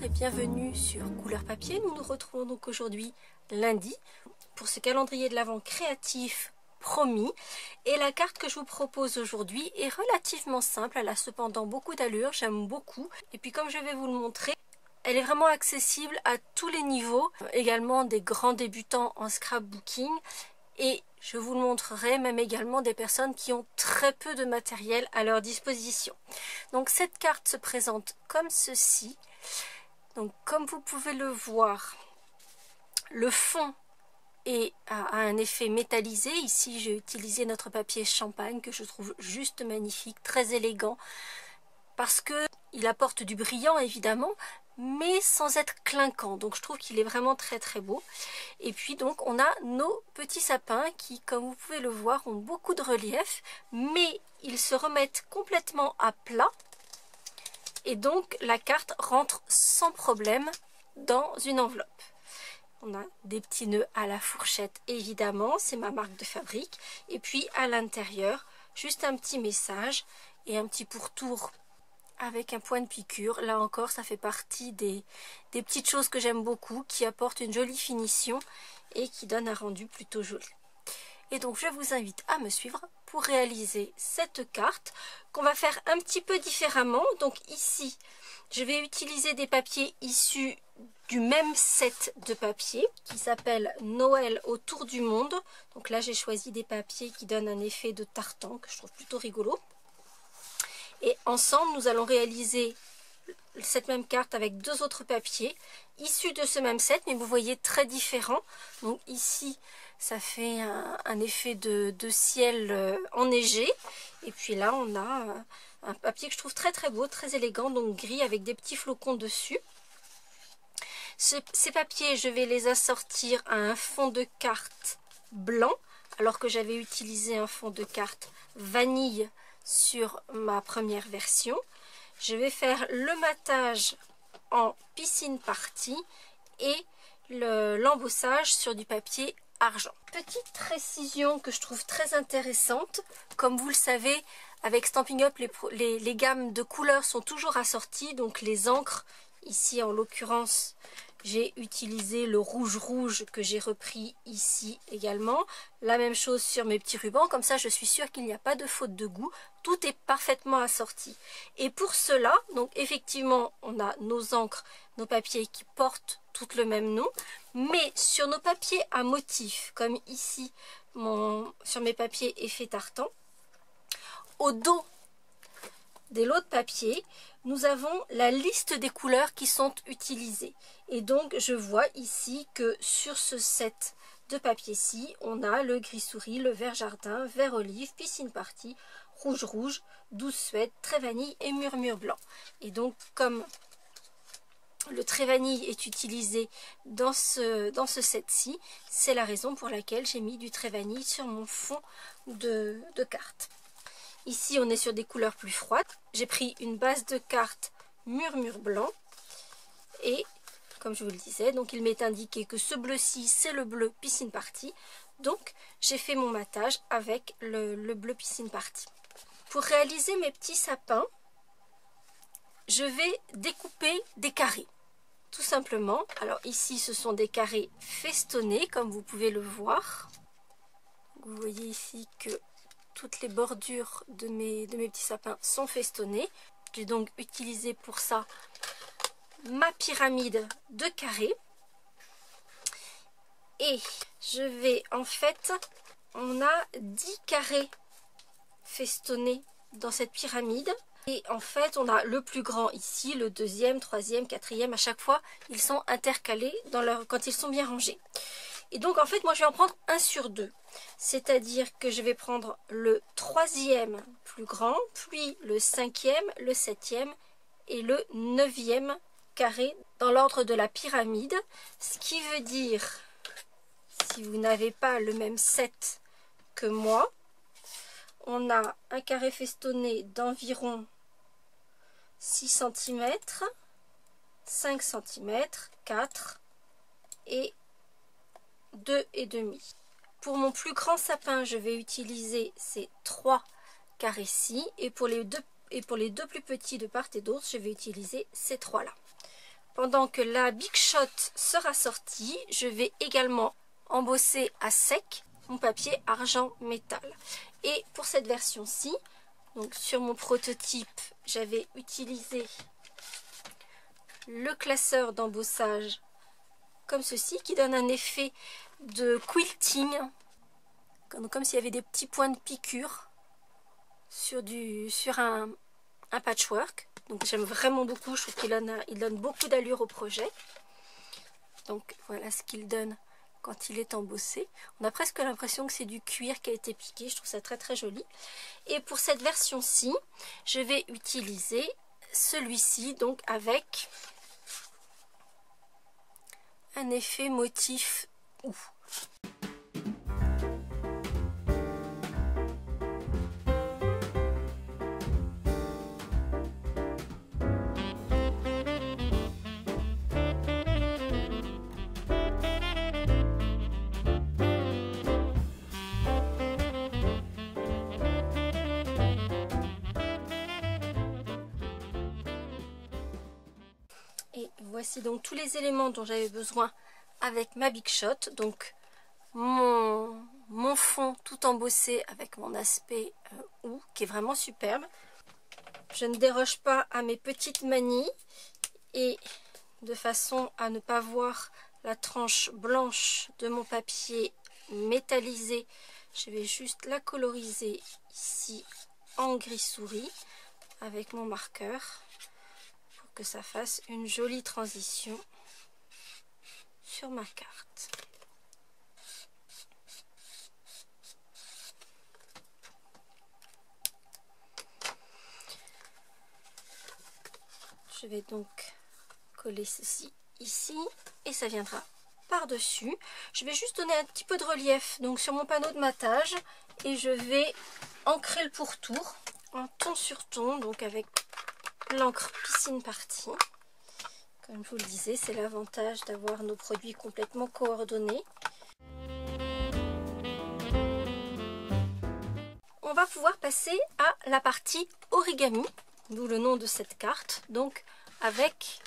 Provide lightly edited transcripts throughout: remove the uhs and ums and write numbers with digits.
et bienvenue sur Couleur Papier. Nous nous retrouvons donc aujourd'hui lundi pour ce calendrier de l'Avent créatif promis. Et la carte que je vous propose aujourd'hui est relativement simple, elle a cependant beaucoup d'allure, j'aime beaucoup. Et puis comme je vais vous le montrer, elle est vraiment accessible à tous les niveaux, également des grands débutants en scrapbooking. Et je vous le montrerai même également des personnes qui ont très peu de matériel à leur disposition. Donc cette carte se présente comme ceci. Donc comme vous pouvez le voir, le fond a un effet métallisé. Ici j'ai utilisé notre papier champagne que je trouve juste magnifique, très élégant. Parce qu'il apporte du brillant évidemment, mais sans être clinquant. Donc je trouve qu'il est vraiment très très beau. Et puis donc on a nos petits sapins qui, comme vous pouvez le voir, ont beaucoup de relief, mais ils se remettent complètement à plat. Et donc la carte rentre sans problème dans une enveloppe. On a des petits nœuds à la fourchette évidemment, c'est ma marque de fabrique. Et puis à l'intérieur, juste un petit message et un petit pourtour avec un point de piqûre. Là encore, ça fait partie des petites choses que j'aime beaucoup, qui apportent une jolie finition et qui donnent un rendu plutôt joli. Et donc je vous invite à me suivre pour réaliser cette carte qu'on va faire un petit peu différemment. Donc ici, je vais utiliser des papiers issus du même set de papier qui s'appelle Noël autour du monde. Donc là, j'ai choisi des papiers qui donnent un effet de tartan que je trouve plutôt rigolo. Et ensemble, nous allons réaliser cette même carte avec deux autres papiers issus de ce même set, mais vous voyez très différents. Donc ici, ça fait un effet de ciel enneigé. Et puis là, on a un papier que je trouve très très beau, très élégant, donc gris avec des petits flocons dessus. Ces papiers, je vais les assortir à un fond de carte blanc, alors que j'avais utilisé un fond de carte vanille sur ma première version. Je vais faire le matage en piscine party et l'embossage sur du papier argent. Petite précision que je trouve très intéressante, comme vous le savez, avec Stampin' Up, les gammes de couleurs sont toujours assorties, donc les encres, ici en l'occurrence, j'ai utilisé le rouge que j'ai repris ici également. La même chose sur mes petits rubans, comme ça je suis sûre qu'il n'y a pas de faute de goût. Tout est parfaitement assorti. Et pour cela, donc effectivement, on a nos encres, nos papiers qui portent toutes le même nom. Mais sur nos papiers à motifs, comme ici, sur mes papiers effet tartan, au dos des lots de papier, nous avons la liste des couleurs qui sont utilisées. Et donc, je vois ici que sur ce set de papier-ci, on a le gris souris, le vert jardin, vert olive, piscine party, rouge, douce suède, trait vanille et murmure blanc. Et donc, comme le trait vanille est utilisé dans ce set-ci, c'est la raison pour laquelle j'ai mis du trait vanille sur mon fond de carte. Ici, on est sur des couleurs plus froides. J'ai pris une base de carte murmure blanc. Et, comme je vous le disais, donc il m'est indiqué que ce bleu-ci, c'est le bleu piscine party. Donc, j'ai fait mon matage avec le bleu piscine party. Pour réaliser mes petits sapins, je vais découper des carrés. Tout simplement. Alors ici, ce sont des carrés festonnés, comme vous pouvez le voir. Vous voyez ici que toutes les bordures de mes petits sapins sont festonnées. J'ai donc utilisé pour ça ma pyramide de carrés. Et je vais en fait, on a 10 carrés festonnés dans cette pyramide. Et en fait, on a le plus grand ici, le deuxième, troisième, quatrième. À chaque fois, ils sont intercalés quand ils sont bien rangés. Et donc en fait, moi je vais en prendre un sur deux. C'est-à-dire que je vais prendre le troisième plus grand, puis le cinquième, le septième et le neuvième carré dans l'ordre de la pyramide. Ce qui veut dire, si vous n'avez pas le même set que moi, on a un carré festonné d'environ 6 cm, 5 cm, 4 et 2,5. Pour mon plus grand sapin, je vais utiliser ces 3 carrés-ci. Et pour les deux plus petits de part et d'autre, je vais utiliser ces 3 là. pendant que la Big Shot sera sortie, je vais également embosser à sec mon papier argent métal. Et pour cette version-ci, donc sur mon prototype, j'avais utilisé le classeur d'embossage comme ceci, qui donne un effet de quilting, comme s'il y avait des petits points de piqûre sur un patchwork. Donc j'aime vraiment beaucoup, je trouve qu'il donne beaucoup d'allure au projet. Donc voilà ce qu'il donne quand il est embossé. On a presque l'impression que c'est du cuir qui a été piqué, je trouve ça très très joli. Et pour cette version-ci, je vais utiliser celui-ci, donc avec un effet motif ou. Et voici donc tous les éléments dont j'avais besoin avec ma Big Shot. Donc mon fond tout embossé avec mon aspect ou qui est vraiment superbe. Je ne déroge pas à mes petites manies et de façon à ne pas voir la tranche blanche de mon papier métallisé, je vais juste la coloriser ici en gris souris avec mon marqueur pour que ça fasse une jolie transition sur ma carte. Je vais donc coller ceci ici et ça viendra par-dessus. Je vais juste donner un petit peu de relief donc sur mon panneau de matage et je vais ancrer le pourtour en ton sur ton, donc avec l'encre piscine party. Comme je vous le disais, c'est l'avantage d'avoir nos produits complètement coordonnés. On va pouvoir passer à la partie origami, d'où le nom de cette carte, donc avec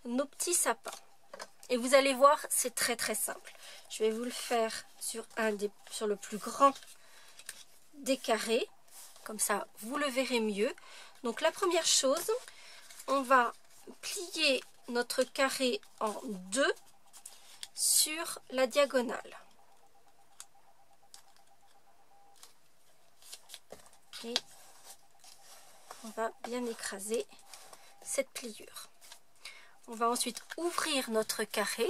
nos petits sapins. Et vous allez voir, c'est très très simple. Je vais vous le faire sur le plus grand des carrés, comme ça vous le verrez mieux. Donc la première chose, on va plier notre carré en deux sur la diagonale. Et on va bien écraser cette pliure. On va ensuite ouvrir notre carré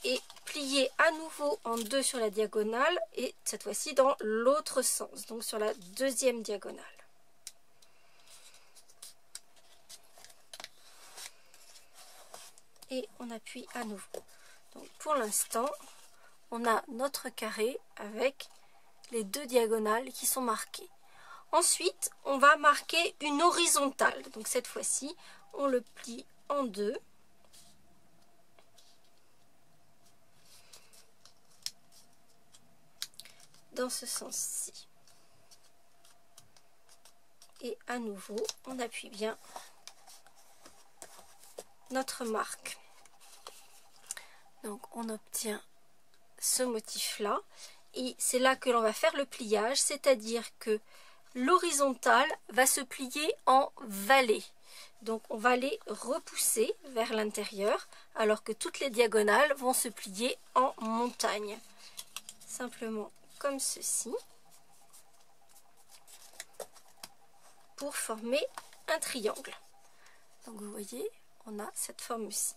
et plier à nouveau en deux sur la diagonale et cette fois-ci dans l'autre sens, donc sur la deuxième diagonale. Et on appuie à nouveau. Donc pour l'instant, on a notre carré avec les deux diagonales qui sont marquées. Ensuite, on va marquer une horizontale. Donc cette fois-ci, on le plie en deux. Dans ce sens-ci. Et à nouveau, on appuie bien notre marque. Donc on obtient ce motif-là. Et c'est là que l'on va faire le pliage, c'est-à-dire que l'horizontale va se plier en vallée. Donc on va les repousser vers l'intérieur, alors que toutes les diagonales vont se plier en montagne. Simplement comme ceci, pour former un triangle. Donc vous voyez, on a cette forme-ci.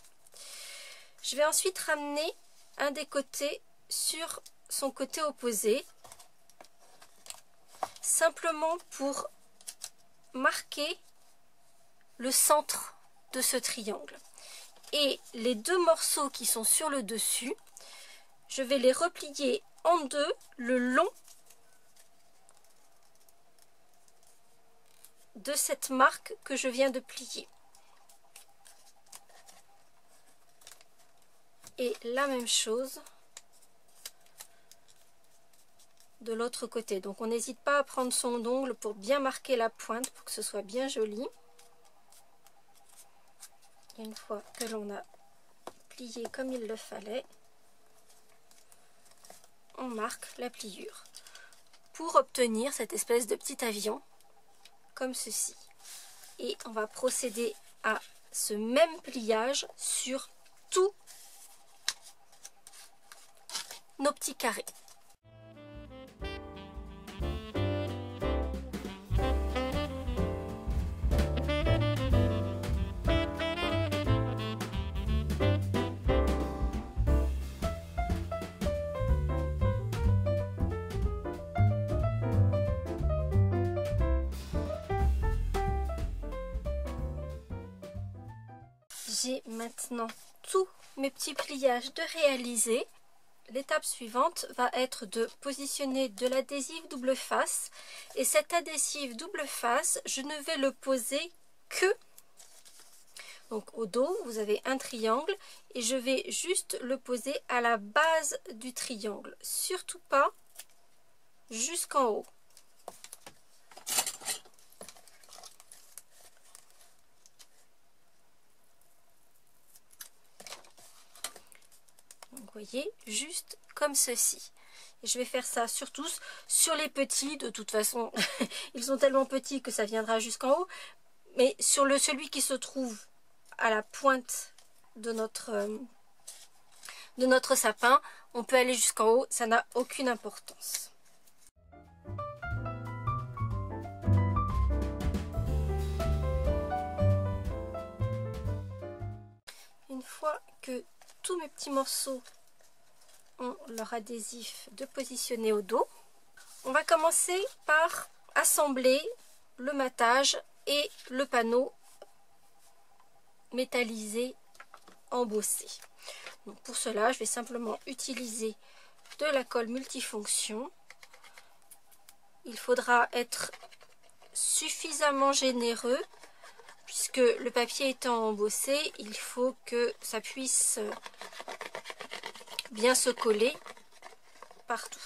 Je vais ensuite ramener un des côtés sur son côté opposé, simplement pour marquer le centre de ce triangle. Et les deux morceaux qui sont sur le dessus, je vais les replier en deux le long de cette marque que je viens de plier. Et la même chose de l'autre côté. Donc on n'hésite pas à prendre son ongle pour bien marquer la pointe, pour que ce soit bien joli. Une fois que l'on a plié comme il le fallait, on marque la pliure pour obtenir cette espèce de petit avion comme ceci. Et on va procéder à ce même pliage sur tous nos petits carrés. J'ai maintenant tous mes petits pliages de réaliser. L'étape suivante va être de positionner de l'adhésif double face. Et cet adhésif double face, je ne vais le poser que... Donc au dos, vous avez un triangle et je vais juste le poser à la base du triangle. Surtout pas jusqu'en haut. Donc, vous voyez, juste comme ceci. Et je vais faire ça sur tous, sur les petits, de toute façon, ils sont tellement petits que ça viendra jusqu'en haut. Mais sur celui qui se trouve à la pointe de notre sapin, on peut aller jusqu'en haut, ça n'a aucune importance. Une fois que tous mes petits morceaux ont leur adhésif de positionner au dos, on va commencer par assembler le matage et le panneau métallisé embossé. Donc pour cela, je vais simplement utiliser de la colle multifonction. Il faudra être suffisamment généreux puisque le papier étant embossé, il faut que ça puisse bien se coller partout.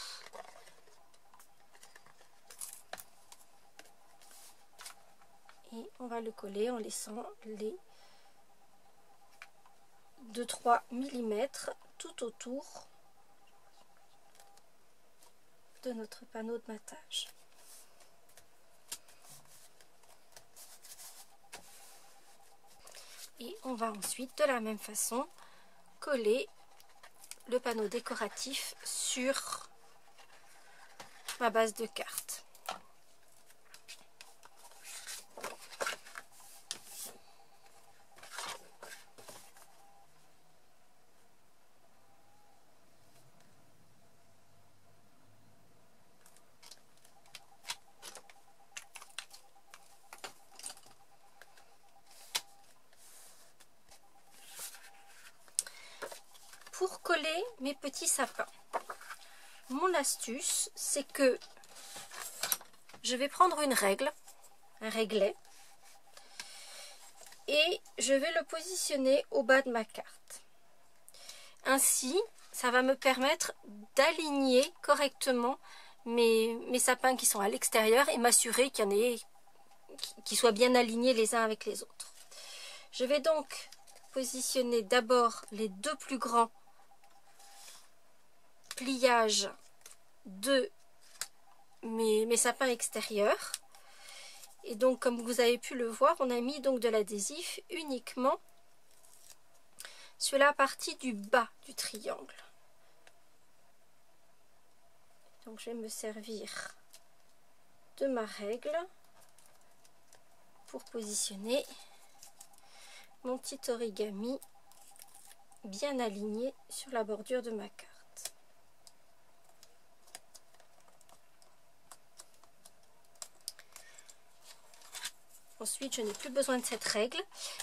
Et on va le coller en laissant les 2-3 mm tout autour de notre panneau de matage. Et on va ensuite de la même façon coller le panneau décoratif sur ma base de carte. Pour coller mes petits sapins, mon astuce, c'est que je vais prendre une règle, un réglet, et je vais le positionner au bas de ma carte. Ainsi, ça va me permettre d'aligner correctement mes sapins qui sont à l'extérieur et m'assurer qu'il y en ait qui soient bien alignés les uns avec les autres. Je vais donc positionner d'abord les deux plus grands pliages de mes sapins extérieurs. Et donc, comme vous avez pu le voir, on a mis donc de l'adhésif uniquement sur la partie du bas du triangle. Donc, je vais me servir de ma règle pour positionner mon petit origami bien aligné sur la bordure de ma carte. Ensuite, je n'ai plus besoin de cette règle.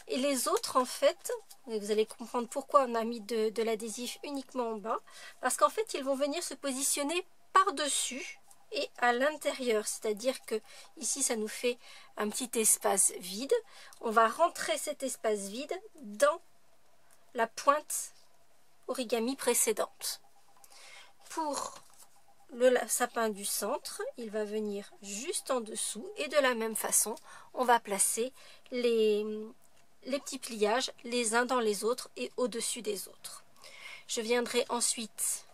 Et les autres, en fait, vous allez comprendre pourquoi on a mis de l'adhésif uniquement en bas. Parce qu'en fait, ils vont venir se positionner par-dessus et à l'intérieur. C'est-à-dire que ici, ça nous fait un petit espace vide. On va rentrer cet espace vide dans la pointe origami précédente. Pour le sapin du centre, il va venir juste en dessous et de la même façon, on va placer les les petits pliages les uns dans les autres et au-dessus des autres. Je viendrai ensuite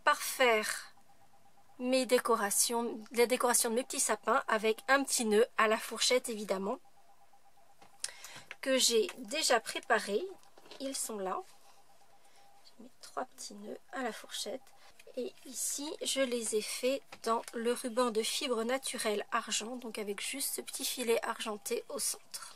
parfaire mes décorations, la décoration de mes petits sapins avec un petit nœud à la fourchette évidemment, que j'ai déjà préparé. Ils sont là. J'ai mis 3 petits nœuds à la fourchette. Et ici, je les ai faits dans le ruban de fibre naturelle argent, donc avec juste ce petit filet argenté au centre.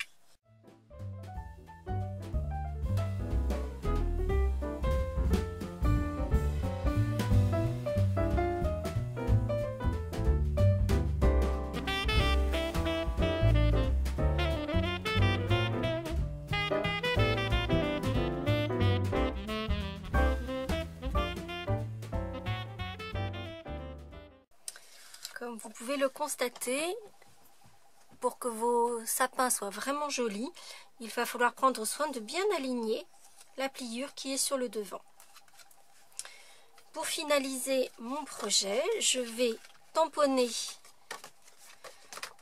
Comme vous pouvez le constater, pour que vos sapins soient vraiment jolis, il va falloir prendre soin de bien aligner la pliure qui est sur le devant. Pour finaliser mon projet, je vais tamponner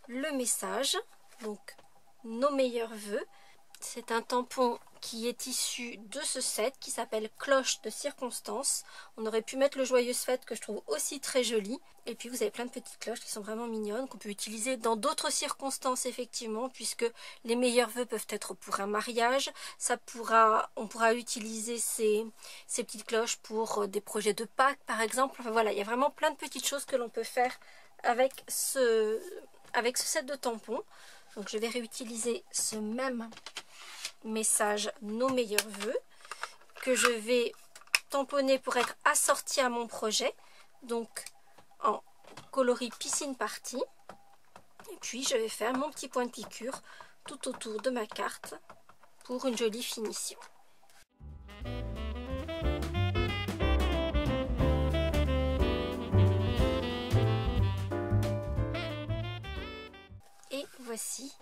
le message, donc nos meilleurs vœux. C'est un tampon qui est issu de ce set qui s'appelle Cloche de circonstance. On aurait pu mettre le Joyeuse Fête que je trouve aussi très joli. Et puis vous avez plein de petites cloches qui sont vraiment mignonnes, qu'on peut utiliser dans d'autres circonstances effectivement, puisque les meilleurs vœux peuvent être pour un mariage. On pourra utiliser ces petites cloches pour des projets de Pâques par exemple. Enfin voilà, il y a vraiment plein de petites choses que l'on peut faire avec ce set de tampons. Donc je vais réutiliser ce même message nos meilleurs vœux que je vais tamponner pour être assorti à mon projet, donc en coloris piscine party. Et puis je vais faire mon petit point de piqûre tout autour de ma carte pour une jolie finition. Et voici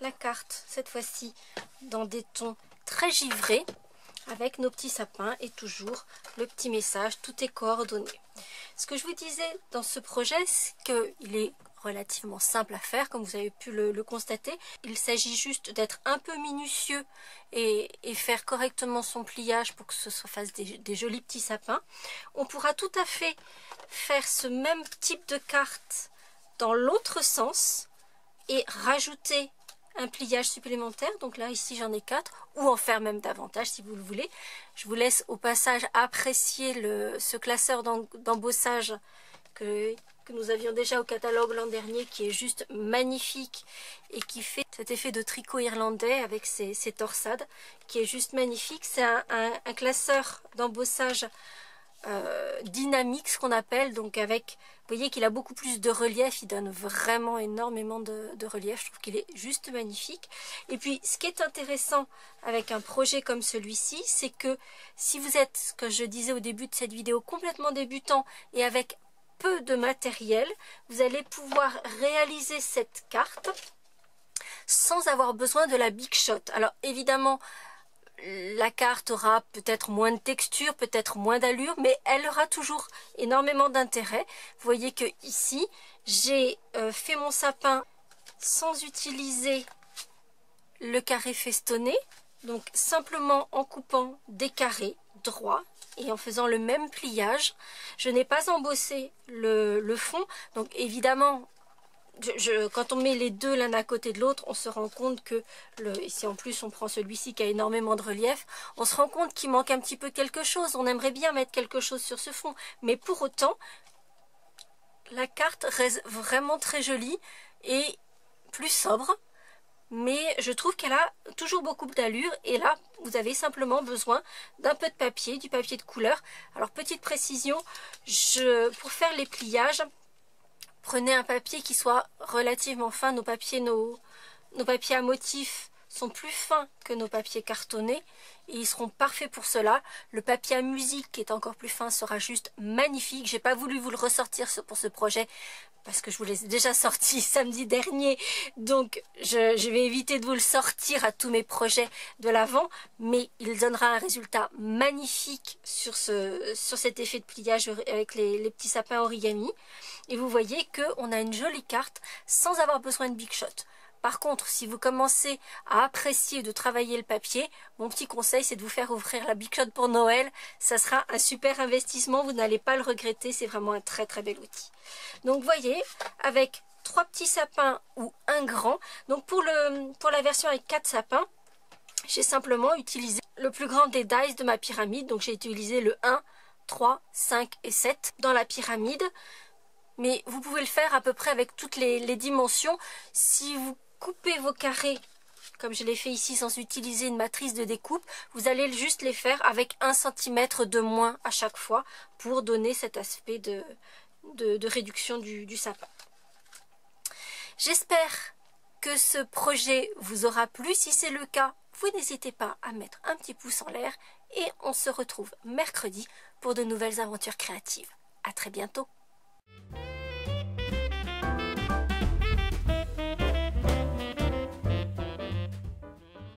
la carte, cette fois-ci dans des tons très givrés, avec nos petits sapins et toujours le petit message, tout est coordonné. Ce que je vous disais dans ce projet, c'est qu'il est relativement simple à faire, comme vous avez pu le constater. Il s'agit juste d'être un peu minutieux et faire correctement son pliage pour que ce fasse des jolis petits sapins. On pourra tout à fait faire ce même type de carte dans l'autre sens et rajouter un pliage supplémentaire. Donc là ici j'en ai 4, ou en faire même davantage si vous le voulez. Je vous laisse au passage apprécier ce classeur d'embossage que nous avions déjà au catalogue l'an dernier, qui est juste magnifique et qui fait cet effet de tricot irlandais avec ses torsades qui est juste magnifique. C'est un classeur d'embossage dynamique, ce qu'on appelle, donc avec, vous voyez qu'il a beaucoup plus de relief, il donne vraiment énormément de relief, je trouve qu'il est juste magnifique. Et puis ce qui est intéressant avec un projet comme celui-ci, c'est que si vous êtes, ce que je disais au début de cette vidéo, complètement débutant et avec peu de matériel, vous allez pouvoir réaliser cette carte sans avoir besoin de la Big Shot. Alors évidemment, la carte aura peut-être moins de texture, peut-être moins d'allure, mais elle aura toujours énormément d'intérêt. Vous voyez que ici, j'ai fait mon sapin sans utiliser le carré festonné, donc simplement en coupant des carrés droits et en faisant le même pliage. Je n'ai pas embossé le fond, donc évidemment, quand on met les deux l'un à côté de l'autre, on se rend compte que, ici en plus on prend celui-ci qui a énormément de relief, on se rend compte qu'il manque un petit peu quelque chose. On aimerait bien mettre quelque chose sur ce fond, mais pour autant, la carte reste vraiment très jolie et plus sobre. Mais je trouve qu'elle a toujours beaucoup d'allure, et là vous avez simplement besoin d'un peu de papier, du papier de couleur. Alors petite précision, pour faire les pliages, prenez un papier qui soit relativement fin. Nos papiers à motifs sont plus fins que nos papiers cartonnés et ils seront parfaits pour cela. Le papier à musique qui est encore plus fin sera juste magnifique. J'ai pas voulu vous le ressortir pour ce projet parce que je vous l'ai déjà sorti samedi dernier, donc je vais éviter de vous le sortir à tous mes projets de l'avant, mais il donnera un résultat magnifique sur cet effet de pliage avec les petits sapins origami. Et vous voyez qu'on a une jolie carte sans avoir besoin de Big Shot. Par contre, si vous commencez à apprécier de travailler le papier, mon petit conseil, c'est de vous faire ouvrir la Big Shot pour Noël. Ça sera un super investissement, vous n'allez pas le regretter, c'est vraiment un très très bel outil. Donc, voyez, avec 3 petits sapins ou un grand. Donc, pour la version avec 4 sapins, j'ai simplement utilisé le plus grand des dice de ma pyramide. Donc, j'ai utilisé le 1, 3, 5 et 7 dans la pyramide. Mais vous pouvez le faire à peu près avec toutes les dimensions. Si vous coupez vos carrés, comme je l'ai fait ici sans utiliser une matrice de découpe, vous allez juste les faire avec 1 cm de moins à chaque fois pour donner cet aspect de réduction du sapin. J'espère que ce projet vous aura plu. Si c'est le cas, vous n'hésitez pas à mettre un petit pouce en l'air et on se retrouve mercredi pour de nouvelles aventures créatives. À très bientôt.